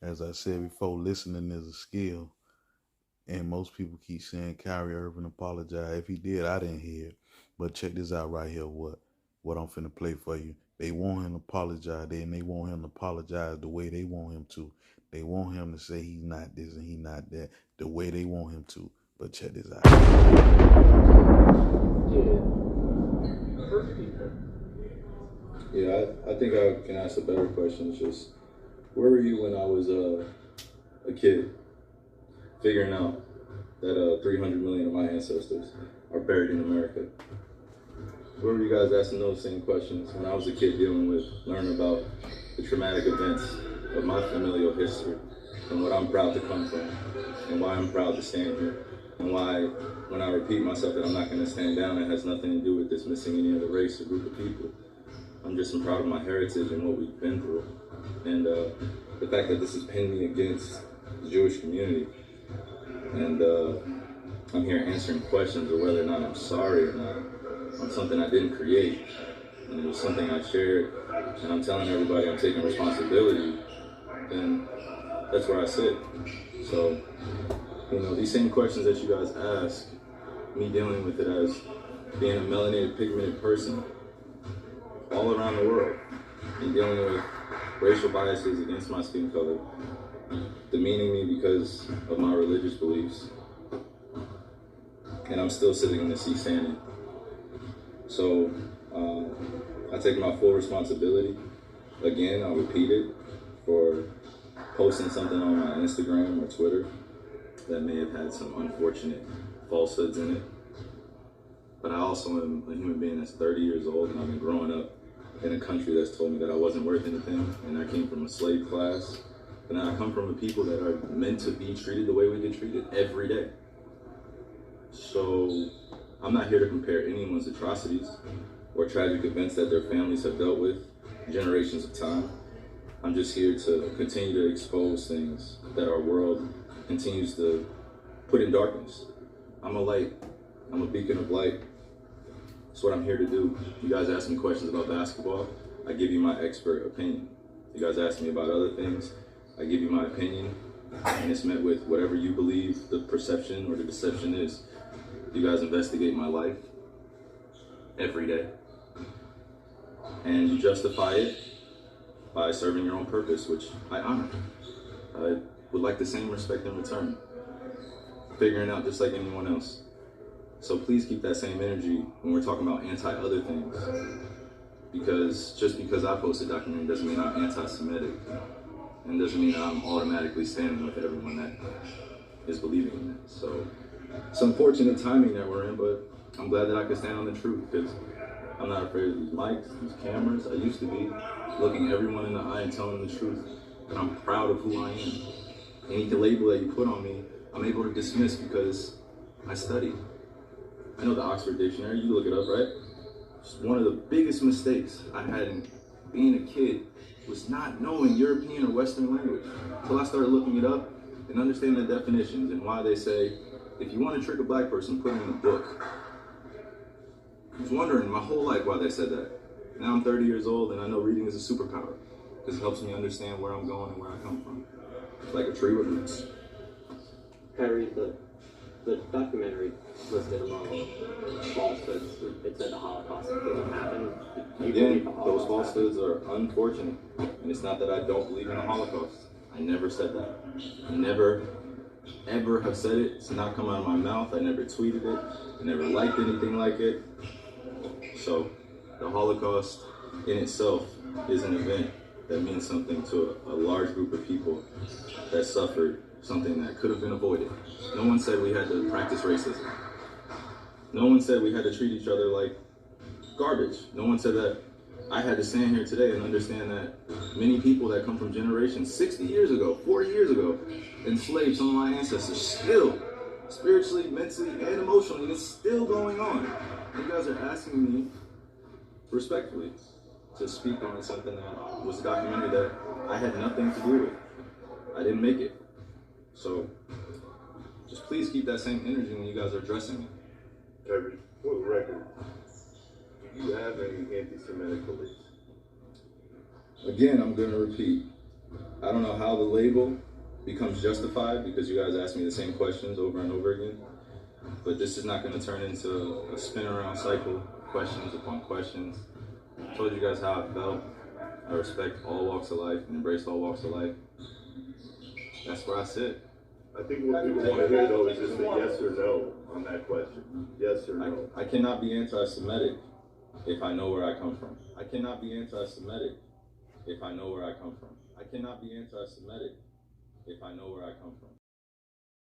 As I said before, listening is a skill. And most people keep saying Kyrie Irving apologized. If he did, I didn't hear it. But check this out right here. What I'm finna play for you. They want him to apologize, and they want him to apologize the way they want him to. They want him to say he's not this and he's not that the way they want him to. But check this out. Yeah, I think I can ask a better question. It's just, where were you when I was a kid, figuring out that 300 million of my ancestors are buried in America? Where were you guys asking those same questions when I was a kid learning about the traumatic events of my familial history and what I'm proud to come from and why I'm proud to stand here and why when I repeat myself that I'm not going to stand down, it has nothing to do with dismissing any other race or group of people. I'm just proud of my heritage and what we've been through. And the fact that this has pinned me against the Jewish community. And I'm here answering questions of whether or not I'm sorry or not on something I didn't create. And it was something I shared. And I'm telling everybody I'm taking responsibility. And that's where I sit. So, these same questions that you guys ask, me dealing with it as being a melanated, pigmented person, all around the world, and dealing with racial biases against my skin color, demeaning me because of my religious beliefs, and I'm still sitting in the seat standing. So I take my full responsibility. Again, I'll repeat it, for posting something on my Instagram or Twitter that may have had some unfortunate falsehoods in it. But I also am a human being that's 30 years old, and I've been growing up in a country that's told me that I wasn't worth anything, and I came from a slave class, and I come from a people that are meant to be treated the way we get treated every day. So I'm not here to compare anyone's atrocities or tragic events that their families have dealt with generations of time. I'm just here to continue to expose things that our world continues to put in darkness. I'm a light. I'm a beacon of light. That's what I'm here to do. You guys ask me questions about basketball, I give you my expert opinion. You guys ask me about other things, I give you my opinion, and it's met with whatever you believe the perception or the deception is. You guys investigate my life every day, and you justify it by serving your own purpose, which I honor. I would like the same respect in return, figuring out just like anyone else. So please keep that same energy when we're talking about anti-other things. Because just because I post a documentary doesn't mean I'm anti-Semitic. And doesn't mean that I'm automatically standing with everyone that is believing in that. So it's unfortunate timing that we're in, but I'm glad that I can stand on the truth, because I'm not afraid of these mics, these cameras. I used to be looking everyone in the eye and telling them the truth. And I'm proud of who I am. Any label that you put on me, I'm able to dismiss because I studied. I know the Oxford Dictionary, you look it up, right? One of the biggest mistakes I had in being a kid was not knowing European or Western language. Until I started looking it up and understanding the definitions and why they say, if you want to trick a black person, put them in a book. I was wondering my whole life why they said that. Now I'm 30 years old and I know reading is a superpower because it helps me understand where I'm going and where I come from. It's like a tree with roots. Kyrie, the documentary listed among falsehoods. It said the Holocaust didn't happen. Again, those falsehoods are unfortunate. And it's not that I don't believe in the Holocaust. I never said that. I never, ever have said it. It's not come out of my mouth. I never tweeted it. I never liked anything like it. So the Holocaust in itself is an event that means something to a large group of people that suffered something that could have been avoided. No one said we had to practice racism. No one said we had to treat each other like garbage. No one said that I had to stand here today and understand that many people that come from generations 60 years ago, 40 years ago, enslaved some of my ancestors still, spiritually, mentally, and emotionally, and it's still going on. You guys are asking me respectfully to speak on something that was a documentary that I had nothing to do with. I didn't make it. So just please keep that same energy when you guys are addressing me. Kyrie, for the record, do you have any anti-Semitic beliefs? Again, I'm going to repeat. I don't know how the label becomes justified because you guys ask me the same questions over and over again. But this is not going to turn into a spin around cycle, questions upon questions. I told you guys how I felt. I respect all walks of life and embrace all walks of life. That's where I sit. I think what people want to hear though is just a yes or no on that question. Yes or no. I cannot be anti-Semitic if I know where I come from. I cannot be anti-Semitic if I know where I come from. I cannot be anti-Semitic if I know where I come from.